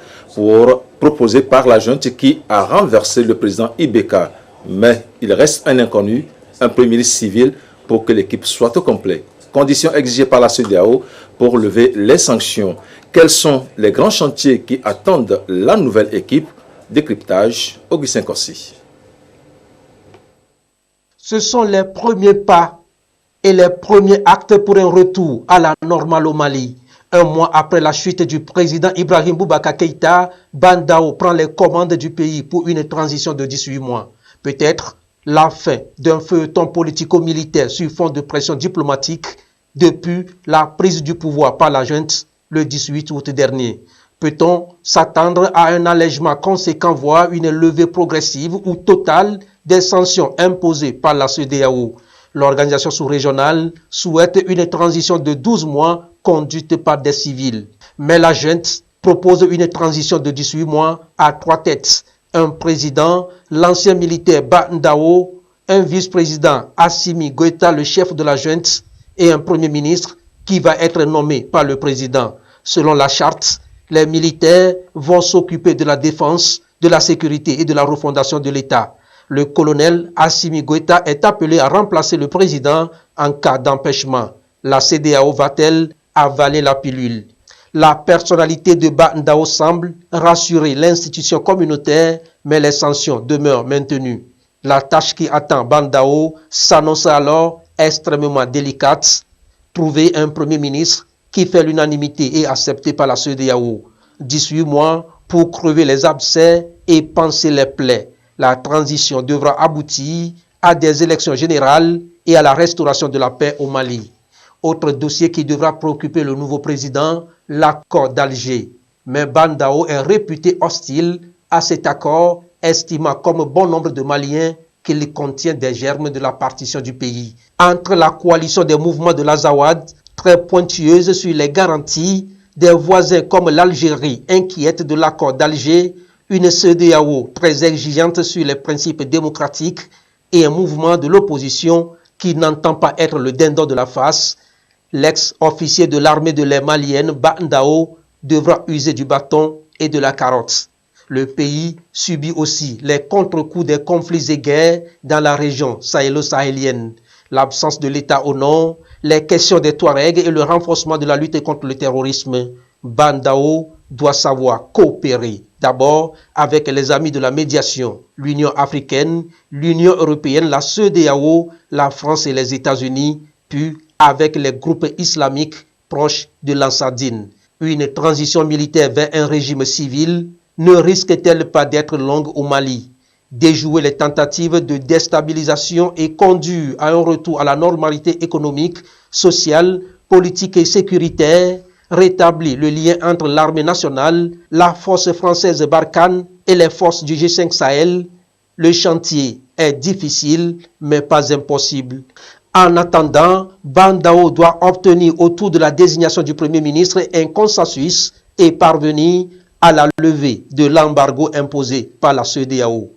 proposée par la junte qui a renversé le président Ibeka. Mais il reste un inconnu, un premier ministre civil, pour que l'équipe soit au complet. Conditions exigées par la CEDEAO pour lever les sanctions. Quels sont les grands chantiers qui attendent la nouvelle équipe? Décryptage, Augustin Corsi. Ce sont les premiers pas et les premiers actes pour un retour à la normale au Mali. Un mois après la chute du président Ibrahim Boubacar Keïta, Bandao prend les commandes du pays pour une transition de 18 mois. Peut-être la fin d'un feuilleton politico-militaire sur fond de pression diplomatique depuis la prise du pouvoir par la junte le 18 août dernier. Peut-on s'attendre à un allègement conséquent, voire une levée progressive ou totale des sanctions imposées par la CEDEAO? L'organisation sous-régionale souhaite une transition de 12 mois conduite par des civils. Mais la junte propose une transition de 18 mois à 3 têtes. Un président, l'ancien militaire Bandao, un vice-président Assimi Goïta, le chef de la junte, et un premier ministre qui va être nommé par le président. Selon la charte, Les militaires vont s'occuper de la défense, de la sécurité et de la refondation de l'État. Le colonel Assimi Goïta est appelé à remplacer le président en cas d'empêchement. La CEDEAO va-t-elle avaler la pilule? La personnalité de Ba Ndao semble rassurer l'institution communautaire, mais les sanctions demeurent maintenues. La tâche qui attend Ba Ndao s'annonce alors extrêmement délicate. Trouver un premier ministre qui fait l'unanimité et accepté par la CEDEAO. 18 mois pour crever les abcès et panser les plaies. La transition devra aboutir à des élections générales et à la restauration de la paix au Mali. Autre dossier qui devra préoccuper le nouveau président, l'accord d'Alger. Mais Ba Ndao est réputé hostile à cet accord, estimant comme bon nombre de Maliens qu'il contient des germes de la partition du pays. Entre la coalition des mouvements de l'Azawad, très pointueuse sur les garanties, des voisins comme l'Algérie inquiète de l'accord d'Alger, une CEDEAO très exigeante sur les principes démocratiques et un mouvement de l'opposition qui n'entend pas être le dindon de la face, l'ex-officier de l'armée de l'air malienne, Ba Ndao, devra user du bâton et de la carotte. Le pays subit aussi les contre-coups des conflits et guerres dans la région sahélo-sahélienne. L'absence de l'État au nord, les questions des Touaregs et le renforcement de la lutte contre le terrorisme. Ba Ndao doit savoir coopérer d'abord avec les amis de la médiation, l'Union africaine, l'Union européenne, la CEDEAO, la France et les États-Unis, puis avec les groupes islamiques proches de l'Ansadine. Une transition militaire vers un régime civil ne risque-t-elle pas d'être longue au Mali? Déjouer les tentatives de déstabilisation et conduire à un retour à la normalité économique, sociale, politique et sécuritaire, rétablir le lien entre l'armée nationale, la force française Barkhane et les forces du G5 Sahel. Le chantier est difficile, mais pas impossible. En attendant, Ba Ndao doit obtenir autour de la désignation du Premier ministre un consensus et parvenir à la levée de l'embargo imposé par la CEDEAO.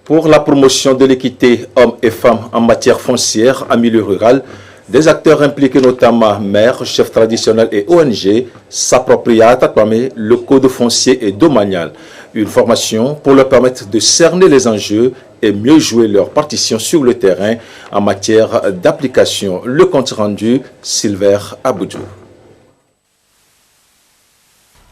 Pour la promotion de l'équité hommes et femmes en matière foncière en milieu rural, des acteurs impliqués, notamment maires, chefs traditionnels et ONG, s'approprient à Tatouamé le code foncier et domanial. Une formation pour leur permettre de cerner les enjeux et mieux jouer leur partition sur le terrain en matière d'application. Le compte rendu, Silver Aboudou.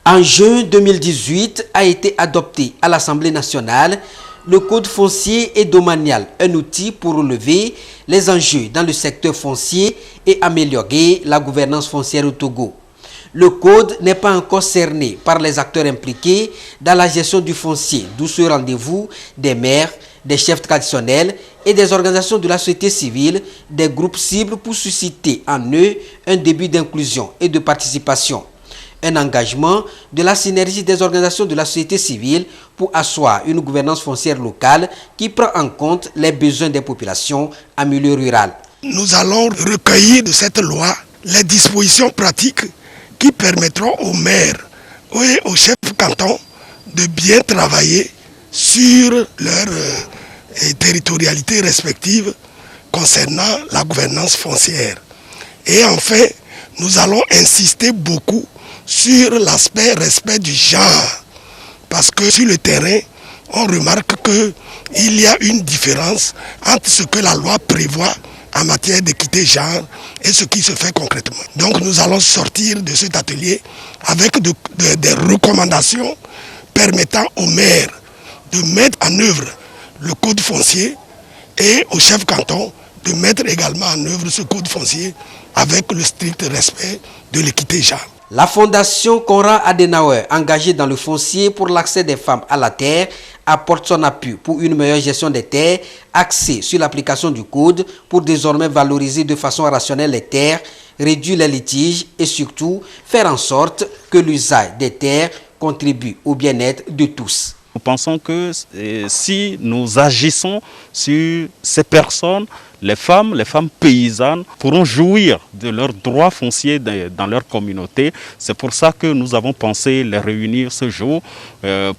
En juin 2018 a été adopté à l'Assemblée nationale le code foncier et domanial, un outil pour relever les enjeux dans le secteur foncier et améliorer la gouvernance foncière au Togo. Le code n'est pas encore cerné par les acteurs impliqués dans la gestion du foncier, d'où ce rendez-vous des maires, des chefs traditionnels et des organisations de la société civile, des groupes cibles pour susciter en eux un début d'inclusion et de participation. Un engagement de la synergie des organisations de la société civile pour asseoir une gouvernance foncière locale qui prend en compte les besoins des populations en milieu rural. Nous allons recueillir de cette loi les dispositions pratiques qui permettront aux maires et aux chefs de canton de bien travailler sur leur territorialité respective concernant la gouvernance foncière. Et enfin, nous allons insister beaucoup sur l'aspect respect du genre, parce que sur le terrain, on remarque qu'il y a une différence entre ce que la loi prévoit en matière d'équité genre et ce qui se fait concrètement. Donc nous allons sortir de cet atelier avec des recommandations permettant aux maires de mettre en œuvre le code foncier et aux chefs cantons de mettre également en œuvre ce code foncier avec le strict respect de l'équité genre. La fondation Konrad Adenauer, engagée dans le foncier pour l'accès des femmes à la terre, apporte son appui pour une meilleure gestion des terres, axée sur l'application du code pour désormais valoriser de façon rationnelle les terres, réduire les litiges et surtout faire en sorte que l'usage des terres contribue au bien-être de tous. Nous pensons que si nous agissons sur ces personnes, les femmes paysannes pourront jouir de leurs droits fonciers dans leur communauté. C'est pour ça que nous avons pensé les réunir ce jour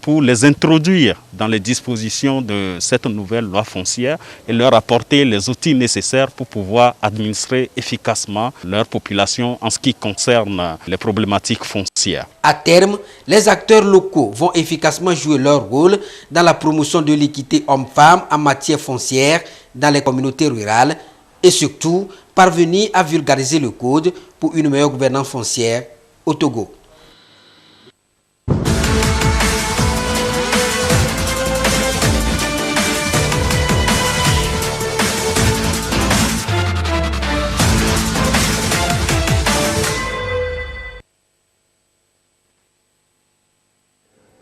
pour les introduire dans les dispositions de cette nouvelle loi foncière et leur apporter les outils nécessaires pour pouvoir administrer efficacement leur population en ce qui concerne les problématiques foncières. À terme, les acteurs locaux vont efficacement jouer leur rôle dans la promotion de l'équité homme-femme en matière foncière dans les communautés rurales et surtout parvenir à vulgariser le code pour une meilleure gouvernance foncière au Togo.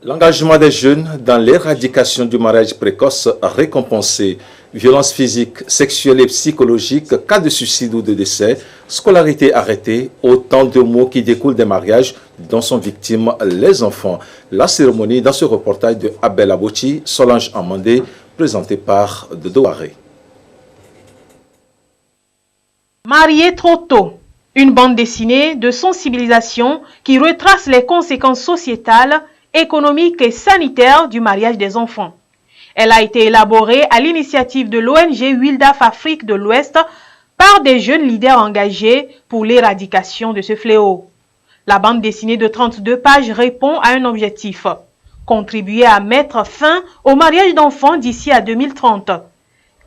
L'engagement des jeunes dans l'éradication du mariage précoce récompensé, violences physiques, sexuelles et psychologiques, cas de suicide ou de décès, scolarité arrêtée, autant de mots qui découlent des mariages dont sont victimes les enfants. La cérémonie dans ce reportage de Abel Abouchi, Solange Amandé, présenté par Dodo Aré. Marié trop tôt, une bande dessinée de sensibilisation qui retrace les conséquences sociétales, économique et sanitaire du mariage des enfants. Elle a été élaborée à l'initiative de l'ONG Wildaf Afrique de l'Ouest par des jeunes leaders engagés pour l'éradication de ce fléau. La bande dessinée de 32 pages répond à un objectif, contribuer à mettre fin au mariage d'enfants d'ici à 2030.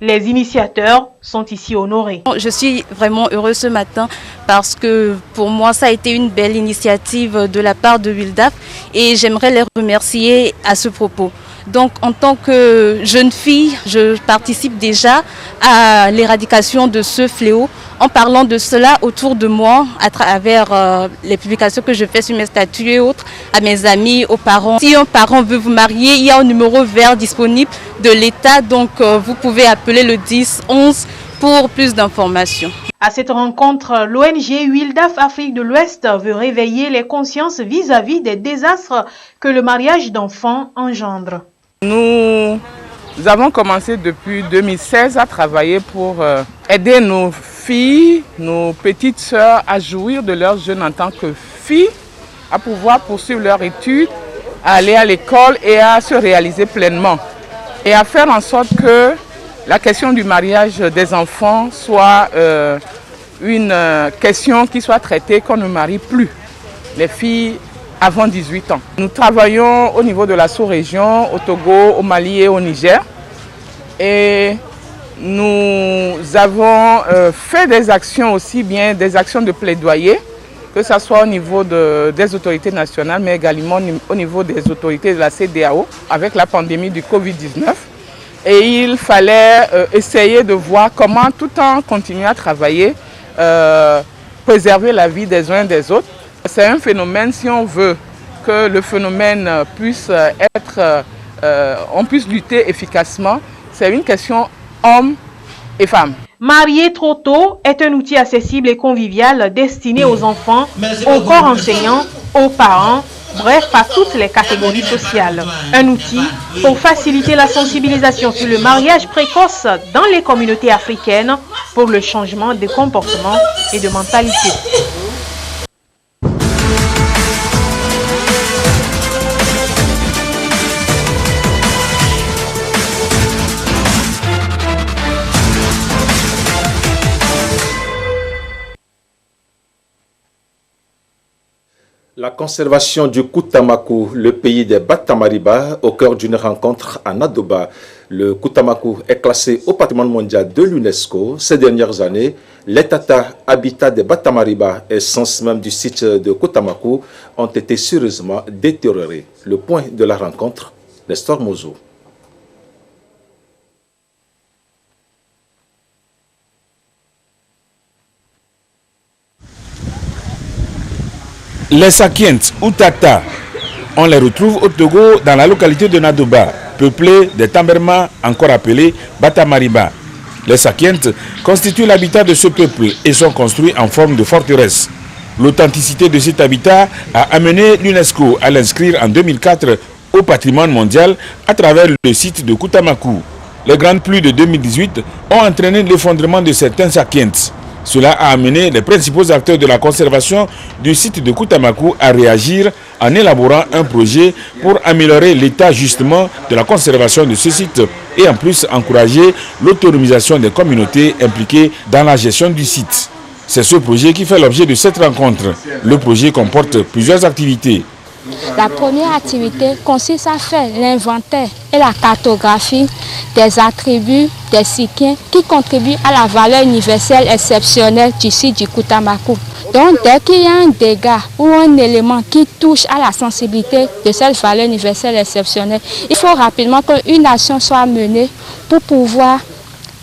Les initiateurs sont ici honorés. Je suis vraiment heureuse ce matin parce que pour moi, ça a été une belle initiative de la part de Wildaf et j'aimerais les remercier à ce propos. Donc, en tant que jeune fille, je participe déjà à l'éradication de ce fléau en parlant de cela autour de moi à travers les publications que je fais sur mes statuts et autres, à mes amis, aux parents. Si un parent veut vous marier, il y a un numéro vert disponible de l'État, donc vous pouvez appeler le 1011 pour plus d'informations. À cette rencontre, l'ONG Wildaf Afrique de l'Ouest veut réveiller les consciences vis-à-vis des désastres que le mariage d'enfants engendre. Nous avons commencé depuis 2016 à travailler pour aider nos filles, nos petites sœurs à jouir de leur jeune en tant que filles, à pouvoir poursuivre leurs études, à aller à l'école et à se réaliser pleinement. Et à faire en sorte que la question du mariage des enfants soit une question qui soit traitée qu'on ne marie plus les filles avant 18 ans. Nous travaillons au niveau de la sous-région, au Togo, au Mali et au Niger. Et nous avons fait des actions aussi bien, des actions de plaidoyer, que ce soit au niveau des autorités nationales, mais également au niveau des autorités de la CEDEAO, avec la pandémie du Covid-19. Et il fallait essayer de voir comment, tout en continuant à travailler, préserver la vie des uns et des autres. C'est un phénomène, si on veut que le phénomène puisse on puisse lutter efficacement, c'est une question homme et femme. Marier trop tôt est un outil accessible et convivial destiné aux enfants, aux corps enseignants, aux parents, bref à toutes les catégories sociales. Un outil pour faciliter la sensibilisation sur le mariage précoce dans les communautés africaines pour le changement de comportement et de mentalité. La conservation du Koutamakou, le pays des Batamariba, au cœur d'une rencontre à Nadoba. Le Koutamakou est classé au patrimoine mondial de l'UNESCO. Ces dernières années, les Tata, habitats des Batamariba et sens même du site de Koutamakou, ont été sérieusement détériorés. Le point de la rencontre, Nestor Mozo. Les Sakiens ou Tata, on les retrouve au Togo dans la localité de Nadoba, peuplée des Tamberma, encore appelés Batamariba. Les Sakiens constituent l'habitat de ce peuple et sont construits en forme de forteresse. L'authenticité de cet habitat a amené l'UNESCO à l'inscrire en 2004 au patrimoine mondial à travers le site de Koutamakou. Les grandes pluies de 2018 ont entraîné l'effondrement de certains sakiens. Cela a amené les principaux acteurs de la conservation du site de Koutamakou à réagir en élaborant un projet pour améliorer l'état justement de la conservation de ce site et en plus encourager l'autonomisation des communautés impliquées dans la gestion du site. C'est ce projet qui fait l'objet de cette rencontre. Le projet comporte plusieurs activités. La première activité consiste à faire l'inventaire et la cartographie des attributs des Sikiens qui contribuent à la valeur universelle exceptionnelle du site du Koutamakou. Donc, dès qu'il y a un dégât ou un élément qui touche à la sensibilité de cette valeur universelle exceptionnelle, il faut rapidement qu'une action soit menée pour pouvoir,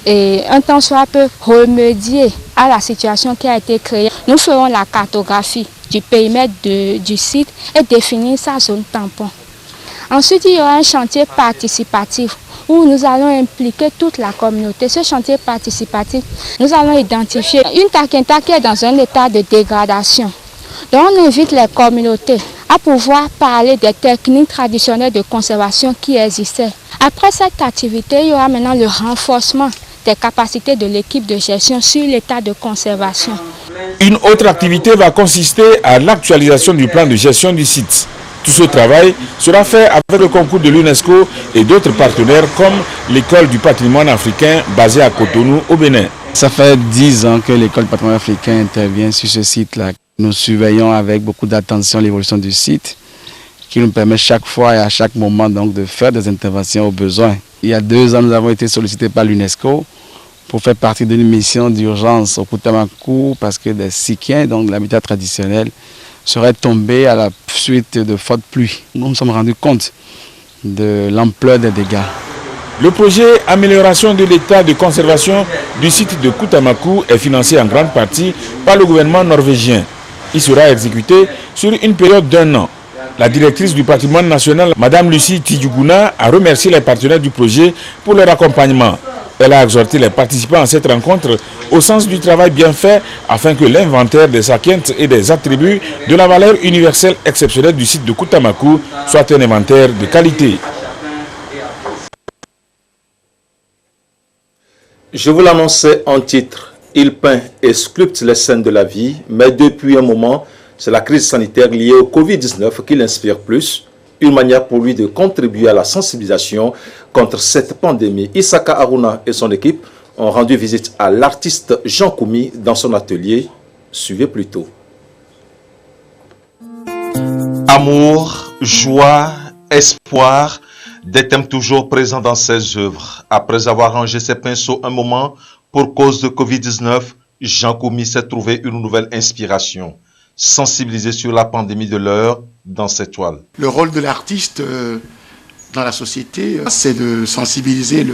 un temps soit peu, remédier à la situation qui a été créée. Nous ferons la cartographie du périmètre du site et définir sa zone tampon. Ensuite, il y aura un chantier participatif où nous allons impliquer toute la communauté. Ce chantier participatif, nous allons identifier une taquenta qui est dans un état de dégradation. Donc, on invite les communautés à pouvoir parler des techniques traditionnelles de conservation qui existaient. Après cette activité, il y aura maintenant le renforcement des capacités de l'équipe de gestion sur l'état de conservation. Une autre activité va consister à l'actualisation du plan de gestion du site. Tout ce travail sera fait avec le concours de l'UNESCO et d'autres partenaires comme l'école du patrimoine africain basée à Cotonou au Bénin. Ça fait 10 ans que l'école du patrimoine africain intervient sur ce site-là. Nous surveillons avec beaucoup d'attention l'évolution du site qui nous permet chaque fois et à chaque moment donc de faire des interventions aux besoins. Il y a 2 ans, nous avons été sollicités par l'UNESCO pour faire partie d'une mission d'urgence au Koutamakou parce que des Sikiens, donc l'habitat traditionnel, seraient tombés à la suite de fortes pluies. Nous nous sommes rendus compte de l'ampleur des dégâts. Le projet Amélioration de l'état de conservation du site de Koutamakou est financé en grande partie par le gouvernement norvégien. Il sera exécuté sur une période d'1 an. La directrice du patrimoine national, Mme Lucie Tidjouguna, a remercié les partenaires du projet pour leur accompagnement. Elle a exhorté les participants à cette rencontre au sens du travail bien fait afin que l'inventaire des sakiens et des attributs de la valeur universelle exceptionnelle du site de Koutamakou soit un inventaire de qualité. Je vous l'annonçais en titre, il peint et sculpte les scènes de la vie, mais depuis un moment, c'est la crise sanitaire liée au Covid-19 qui l'inspire plus. Une manière pour lui de contribuer à la sensibilisation contre cette pandémie. Isaka Aruna et son équipe ont rendu visite à l'artiste Jean Koumi dans son atelier. Suivez plutôt. Amour, joie, espoir, des thèmes toujours présents dans ses œuvres. Après avoir rangé ses pinceaux un moment pour cause de Covid-19, Jean Koumi s'est trouvé une nouvelle inspiration. Sensibiliser sur la pandémie de l'heure dans ses toiles. Le rôle de l'artiste dans la société, c'est de sensibiliser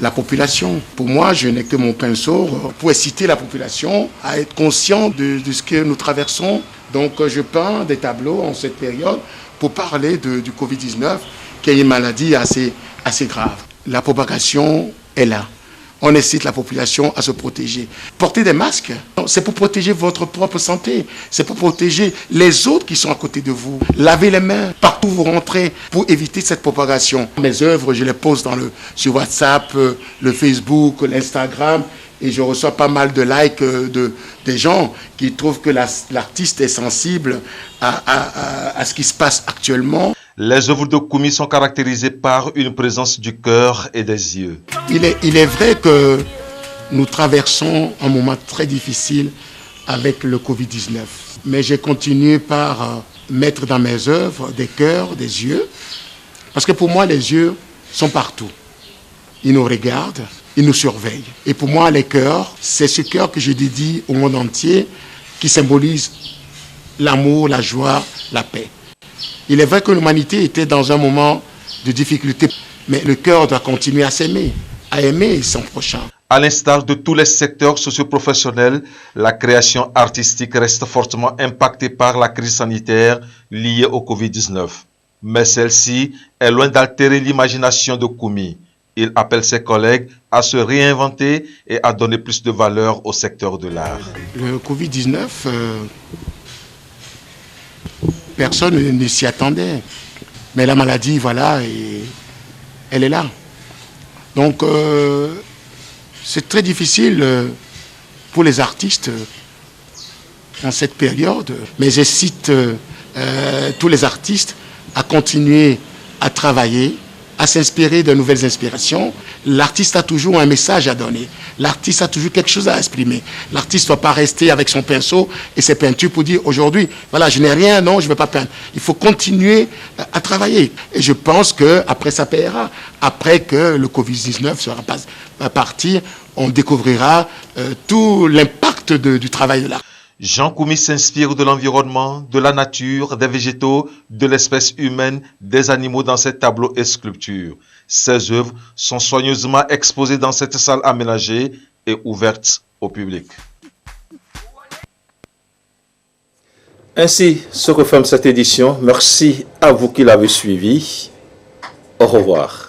la population. Pour moi, je n'ai que mon pinceau pour inciter la population à être conscient de ce que nous traversons. Donc je peins des tableaux en cette période pour parler du Covid-19, qui est une maladie assez grave. La propagation est là. On incite la population à se protéger. Porter des masques, c'est pour protéger votre propre santé. C'est pour protéger les autres qui sont à côté de vous. Lavez les mains partout où vous rentrez pour éviter cette propagation. Mes œuvres, je les poste sur WhatsApp, le Facebook, l'Instagram. Et je reçois pas mal de likes des gens qui trouvent que l'artiste est sensible à ce qui se passe actuellement. Les œuvres de Koumi sont caractérisées par une présence du cœur et des yeux. Il est vrai que nous traversons un moment très difficile avec le Covid-19. Mais j'ai continué par mettre dans mes œuvres des cœurs, des yeux. Parce que pour moi, les yeux sont partout. Ils nous regardent, ils nous surveillent. Et pour moi, les cœurs, c'est ce cœur que je dédie au monde entier qui symbolise l'amour, la joie, la paix. Il est vrai que l'humanité était dans un moment de difficulté, mais le cœur doit continuer à s'aimer, à aimer son prochain. À l'instar de tous les secteurs socio-professionnels, la création artistique reste fortement impactée par la crise sanitaire liée au Covid-19. Mais celle-ci est loin d'altérer l'imagination de Koumi. Il appelle ses collègues à se réinventer et à donner plus de valeur au secteur de l'art. Le Covid-19... personne ne s'y attendait. Mais la maladie, voilà, elle est là. Donc, c'est très difficile pour les artistes en cette période. Mais je cite tous les artistes à continuer à travailler, à s'inspirer de nouvelles inspirations. L'artiste a toujours un message à donner. L'artiste a toujours quelque chose à exprimer. L'artiste ne doit pas rester avec son pinceau et ses peintures pour dire aujourd'hui, voilà, je n'ai rien, non, je ne vais pas peindre. Il faut continuer à travailler. Et je pense qu'après ça paiera. Après que le Covid-19 sera parti, on découvrira tout l'impact du travail de l'art. Jean Koumis s'inspire de l'environnement, de la nature, des végétaux, de l'espèce humaine, des animaux dans ses tableaux et sculptures. Ses œuvres sont soigneusement exposées dans cette salle aménagée et ouverte au public. Ainsi se referme cette édition. Merci à vous qui l'avez suivi. Au revoir.